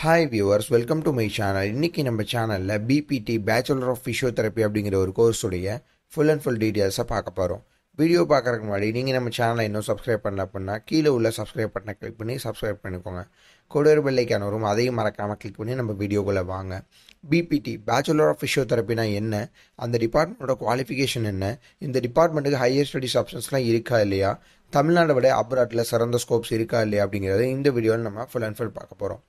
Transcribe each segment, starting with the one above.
Hi viewers, welcome to my channel. இன்றைக்கி நம்ம சேனலில் பிபிடி பேச்சுலர் ஆஃப் ஃபிசியோதெரப்பி அப்படிங்கிற ஒரு கோர்ஸுடைய ஃபுல் அண்ட் ஃபுல் டீட்டெயில்ஸை பார்க்க போகிறோம். வீடியோ பார்க்குறதுக்கு முன்னாடி நீங்கள் நம்ம சேனலை இன்னும் சப்ஸ்கிரைப் பண்ணல அப்படின்னா கீழே உள்ள சப்ஸ்கிரைப் பட்டனை கிளிக் பண்ணி சப்ஸ்கிரைப் பண்ணிக்கோங்க. கூட ஒரு பெல் ஐக்கான் வரும், அதையும் மறக்காமல் கிளிக் பண்ணி நம்ம வீடியோக்குள்ளே வாங்க. பிபிடி பேச்சுலர் ஆஃப் ஃபிசியோதெரப்பினா என்ன, அந்த டிபார்ட்மெண்ட்டோட குவாலிஃபிகேஷன் என்ன, இந்த டிபார்ட்மெண்ட்டுக்கு ஹையர் ஸ்டடீஸ் ஆப்ஷன்ஸ்லாம் இருக்கா இல்லையா, தமிழ்நாட்டை விட அப்ராட்டில் சிறந்த ஸ்கோப்ஸ் இருக்கா இல்லையா அப்படிங்கிறத இந்த வீடியோவில் நம்ம ஃபுல் அண்ட் ஃபுல் பார்க்க போகிறோம்.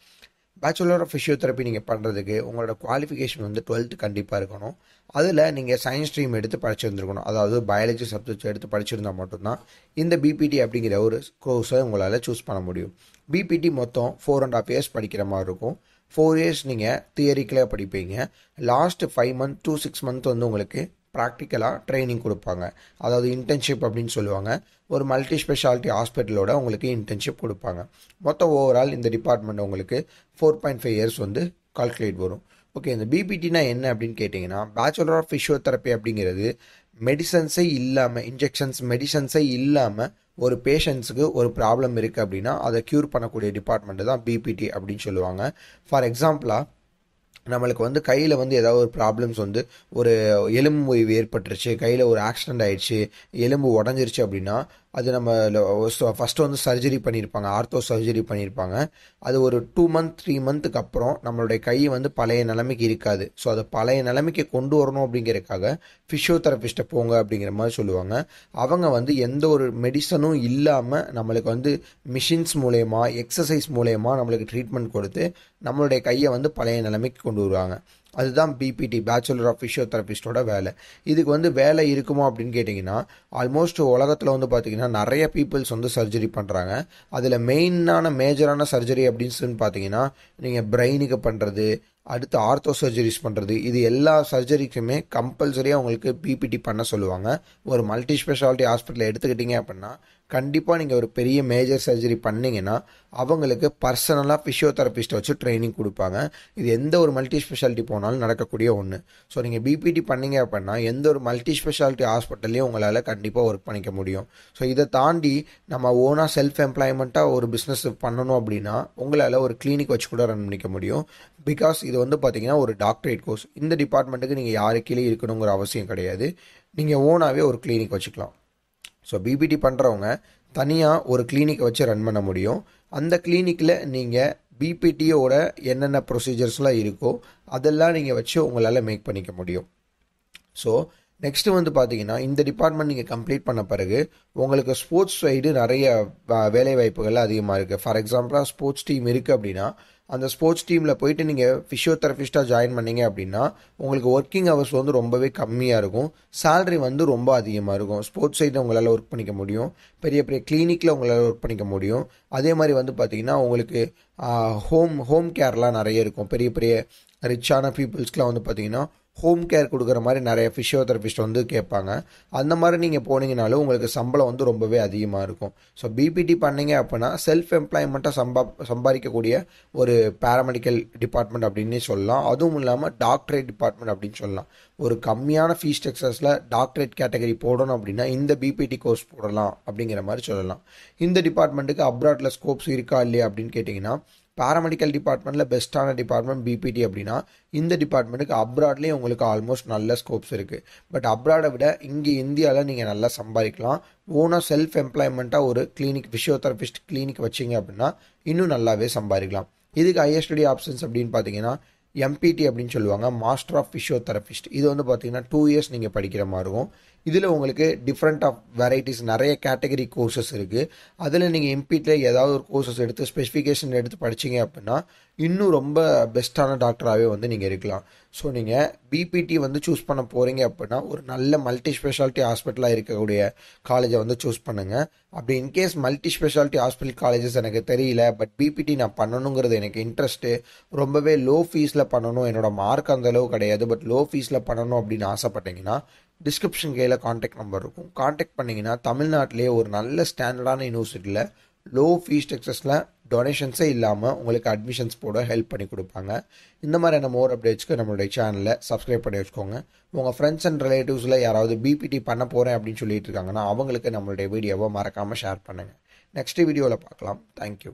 பேச்சுலர் ஆஃப் ஃபிசியோதெரப்பி நீங்கள் பண்ணுறதுக்கு உங்களோட குவாலிஃபிகேஷன் வந்து 12th கண்டிப்பாக இருக்கணும். அதில் நீங்கள் சயின்ஸ் ஸ்ட்ரீம் எடுத்து படிச்சிருந்துருக்கணும். அதாவது பயாலஜி சப்ஜெக்ட்ஸ் எடுத்து படிச்சிருந்தால் மட்டும்தான் இந்த பிபிடி அப்படிங்கிற ஒரு கோர்ஸை உங்களால் சூஸ் பண்ண முடியும். பிபிடி மொத்தம் 4.5 years படிக்கிற மாதிரி இருக்கும். 4 years நீங்கள் தியரிக்கலாக படிப்பீங்க. லாஸ்ட் 5 months to 6 months வந்து உங்களுக்கு ப்ராக்டிக்கலாக ட்ரைனிங் கொடுப்பாங்க. அதாவது இன்டர்ன்ஷிப் அப்படின்னு சொல்லுவாங்க. ஒரு மல்டி ஸ்பெஷாலிட்டி ஹாஸ்பிட்டலோட உங்களுக்கு இன்டர்ன்ஷிப் கொடுப்பாங்க. மொத்தம் ஓவரால் இந்த டிபார்ட்மெண்ட் உங்களுக்கு 4.5 years வந்து கால்குலேட் வரும். ஓகே, இந்த பிபிடினா என்ன அப்படின்னு கேட்டிங்கன்னா, பேச்சுலர் ஆஃப் ஃபிசியோதெரப்பி அப்படிங்கிறது மெடிசன்ஸே இல்லாமல், இன்ஜெக்ஷன்ஸ் மெடிசன்ஸே இல்லாமல் ஒரு பேஷண்ட்ஸுக்கு ஒரு ப்ராப்ளம் இருக்குது அப்படின்னா அதை க்யூர் பண்ணக்கூடிய டிபார்ட்மெண்ட்டு தான் பிபிடி அப்படின்னு சொல்லுவாங்க. ஃபார் எக்ஸாம்பிளாக நம்மளுக்கு வந்து கையில் வந்து ஏதாவது ஒரு ப்ராப்ளம்ஸ் வந்து ஒரு எலும்பு முறிவு ஏற்பட்டுருச்சு, கையில் ஒரு ஆக்சிடெண்ட் ஆகிடுச்சு, எலும்பு உடஞ்சிருச்சு அப்படின்னா அது நம்ம ஃபஸ்ட்டு வந்து சர்ஜரி பண்ணியிருப்பாங்க, ஆர்த்தோ சர்ஜரி பண்ணியிருப்பாங்க. அது ஒரு 2 months 3 months அப்புறம் நம்மளுடைய கை வந்து பழைய நிலைமைக்கு இருக்காது. ஸோ அதை பழைய நிலைமைக்கு கொண்டு வரணும் அப்படிங்கிறதுக்காக ஃபிசியோதெரபிஸ்ட்டை போங்க அப்படிங்கிற மாதிரி சொல்லுவாங்க. அவங்க வந்து எந்த ஒரு மெடிசனும் இல்லாமல் நம்மளுக்கு வந்து மிஷின்ஸ் மூலயமா, எக்ஸசைஸ் மூலயமா நம்மளுக்கு ட்ரீட்மெண்ட் கொடுத்து நம்மளுடைய கையை வந்து பழைய நிலைமைக்கு கொண்டு வருவாங்க. அதுதான் பிபிடி பேச்சுலர் ஆஃப் ஃபிசியோதெரபிஸ்டோட வேலை. இதுக்கு வந்து வேலை இருக்குமா அப்படின்னு கேட்டிங்கன்னா, ஆல்மோஸ்ட் உலகத்தில் வந்து பார்த்திங்கன்னா நிறைய பீப்புள்ஸ் வந்து சர்ஜரி பண்ணுறாங்க. அதில் மேஜரான சர்ஜரி அப்படின்னு சொல்லி பார்த்தீங்கன்னா, நீங்கள் பிரெயினுக்கு பண்ணுறது, அடுத்து ஆர்த்தோ சர்ஜரிஸ் பண்ணுறது, இது எல்லா சர்ஜரிக்குமே கம்பல்சரியாக உங்களுக்கு பிபிடி பண்ண சொல்லுவாங்க. ஒரு மல்டி ஸ்பெஷாலிட்டி ஹாஸ்பிட்டல் எடுத்துக்கிட்டிங்க அப்படின்னா கண்டிப்பாக நீங்கள் ஒரு பெரிய மேஜர் சர்ஜரி பண்ணிங்கன்னா அவங்களுக்கு பர்சனலாக ஃபிசியோதெரபிஸ்ட்டை வச்சு ட்ரைனிங் கொடுப்பாங்க. இது எந்த ஒரு மல்டி ஸ்பெஷாலிட்டி போனாலும் நடக்கக்கூடிய ஒன்று. ஸோ நீங்கள் பிபிடி பண்ணிங்க அப்படின்னா எந்த ஒரு மல்டி ஸ்பெஷாலிட்டி ஹாஸ்பிட்டல்லையும் உங்களால் கண்டிப்பாக ஒர்க் பண்ணிக்க முடியும். ஸோ இதை தாண்டி நம்ம ஓனாக செல்ஃப் எம்ப்ளாய்மெண்ட்டாக ஒரு பிஸ்னஸ் பண்ணணும் அப்படின்னா உங்களால் ஒரு கிளினிக் வச்சு கூட ரன் பண்ணிக்க முடியும். பிகாஸ் இது வந்து பார்த்தீங்கன்னா ஒரு டாக்டரேட் கோர்ஸ். இந்த டிபார்ட்மெண்ட்டுக்கு நீங்கள் யாரு கீழே இருக்கணுங்கிற அவசியம் கிடையாது. நீங்கள் ஓனாகவே ஒரு கிளினிக் வச்சுக்கலாம். ஸோ பிபிடி பண்ணுறவங்க தனியாக ஒரு கிளினிக்கை வச்சு ரன் பண்ண முடியும். அந்த கிளினிக்கில் நீங்கள் பிபிடியோட என்னென்ன ப்ரொசீஜர்ஸ்லாம் இருக்கோ அதெல்லாம் நீங்கள் வச்சு உங்களால் மேக் பண்ணிக்க முடியும். ஸோ நெக்ஸ்ட்டு வந்து பார்த்தீங்கன்னா, இந்த டிபார்ட்மெண்ட் நீங்கள் கம்ப்ளீட் பண்ண பிறகு உங்களுக்கு ஸ்போர்ட்ஸ் சைடு நிறைய வேலை வாய்ப்புகள் அதிகமாக இருக்குது. ஃபார் எக்ஸாம்பிளாக ஸ்போர்ட்ஸ் டீம் இருக்குது அப்படின்னா அந்த ஸ்போர்ட்ஸ் டீமில் போயிட்டு நீங்கள் ஃபிசியோதெரபிஸ்ட்டாக ஜாயின் பண்ணிங்க அப்படின்னா உங்களுக்கு ஒர்க்கிங் ஹவர்ஸ் வந்து ரொம்பவே கம்மியாக இருக்கும். சேலரி வந்து ரொம்ப அதிகமாக இருக்கும். ஸ்போர்ட்ஸ் சைடில் உங்களால் ஒர்க் பண்ணிக்க முடியும். பெரிய பெரிய கிளினிக்கில் உங்களால் ஒர்க் பண்ணிக்க முடியும். அதே மாதிரி வந்து பார்த்திங்கன்னா உங்களுக்கு ஹோம் கேர்லாம் நிறைய இருக்கும். பெரிய பெரிய ரிச்சான பீப்புள்ஸ்க்குலாம் வந்து பார்த்திங்கன்னா ஹோம் கேர் கொடுக்குற மாதிரி நிறைய ஃபிசியோதெரபிஸ்ட் வந்து கேட்பாங்க. அந்த மாதிரி நீங்கள் போனீங்கனாலும் உங்களுக்கு சம்பளம் வந்து ரொம்பவே அதிகமாக இருக்கும். ஸோ பிபிடி பண்ணிங்க அப்படின்னா செல்ஃப் எம்ப்ளாய்மெண்ட்டாக சம்பாதிக்கக்கூடிய ஒரு பேராமெடிக்கல் டிபார்ட்மெண்ட் அப்படின்னு சொல்லலாம். அதுவும் இல்லாமல் டாக்டரேட் டிபார்ட்மெண்ட் அப்படின்னு சொல்லலாம். ஒரு கம்மியான ஃபீஸ் ஸ்ட்ரக்சர்ஸில் டாக்டரேட் கேட்டகரி போடணும் அப்படின்னா இந்த பிபிடி கோர்ஸ் போடலாம் அப்படிங்கிற மாதிரி சொல்லலாம். இந்த டிபார்ட்மெண்ட்டுக்கு அப்ராட்டில் ஸ்கோப்ஸ் இருக்கா இல்லையா அப்படின்னு கேட்டிங்கன்னா, பேராமெடிக்கல் டிபார்ட்மெண்ட்டில் பெஸ்ட்டான டிபார்ட்மெண்ட் பிபிடி அப்படின்னா இந்த டிபார்ட்மெண்ட்டுக்கு அப்ராட்லேயும் உங்களுக்கு ஆல்மோஸ்ட் நல்ல ஸ்கோப்ஸ் இருக்குது. பட் அப்ராடை விட இங்கே இந்தியாவில் நீங்கள் நல்லா சம்பாதிக்கலாம். ஓனாக செல்ஃப் எம்ப்ளாய்மெண்ட்டாக ஒரு கிளினிக், ஃபிசியோதெரபிஸ்ட் கிளினிக் வச்சிங்க அப்படின்னா இன்னும் நல்லாவே சம்பாதிக்கலாம். இதுக்கு ஹையர் ஸ்டடி ஆப்ஷன்ஸ் அப்படின்னு பார்த்தீங்கன்னா எம்பிடி அப்படின்னு சொல்லுவாங்க, மாஸ்டர் ஆஃப் ஃபிசியோதெரபிஸ்ட். இது வந்து பார்த்தீங்கன்னா 2 years நீங்கள் படிக்கிற மாதிரி இருக்கும். இதில் உங்களுக்கு டிஃப்ரெண்ட் ஆஃப் வெரைட்டிஸ் நிறைய கேட்டகரி கோர்சஸ் இருக்குது. அதில் நீங்கள் எம்பிடியில் ஏதாவது ஒரு கோர்சஸ் எடுத்து ஸ்பெசிஃபிகேஷன் எடுத்து படிச்சிங்க அப்படின்னா இன்னும் ரொம்ப பெஸ்ட்டான டாக்டராகவே வந்து நீங்கள் இருக்கலாம். ஸோ நீங்கள் பிபிடி வந்து சூஸ் பண்ண போகிறீங்க அப்படின்னா ஒரு நல்ல மல்டி ஸ்பெஷாலிட்டி ஹாஸ்பிட்டலாக இருக்கக்கூடிய காலேஜை வந்து சூஸ் பண்ணுங்கள். அப்படி in case multi speciality hospital colleges எனக்கு தெரியல, பட் பிபிடி நான் பண்ணணுங்கிறது எனக்கு இன்ட்ரெஸ்ட்டு, ரொம்பவே லோ ஃபீஸில் பண்ணணும், என்னோட மார்க் அந்த அளவு கிடையாது, பட் லோ ஃபீஸில் பண்ணணும் அப்படின்னு ஆசைப்பட்டீங்கன்னா டிஸ்கிரிப்ஷன் கீழே காண்டாக்ட் நம்பர் இருக்கும். காண்டாக்ட் பண்ணிங்கன்னா தமிழ்நாட்டிலே ஒரு நல்ல ஸ்டாண்டர்டான யூனிவர்சிட்டியில் லோ ஃபீஸ் ஸ்ட்ரக்சர்ஸில் டொனேஷன்ஸே இல்லாமல் உங்களுக்கு அட்மிஷன்ஸ் போட ஹெல்ப் பண்ணி கொடுப்பாங்க. இந்த மாதிரியான மோர் அப்டேட்ஸ்க்கு நம்மளுடைய சேனலை சப்ஸ்கிரைப் பண்ணி வச்சுக்கோங்க. உங்கள் ஃப்ரெண்ட்ஸ் அண்ட் ரிலேட்டிவ்ஸில் யாராவது பிபிடி பண்ண போகிறேன் அப்படின்னு சொல்லிட்டு இருக்காங்கன்னா அவங்களுக்கு நம்மளுடைய வீடியோவை மறக்காமல் ஷேர் பண்ணுங்கள். நெக்ஸ்ட் வீடியோவில் பார்க்கலாம். தேங்க்யூ.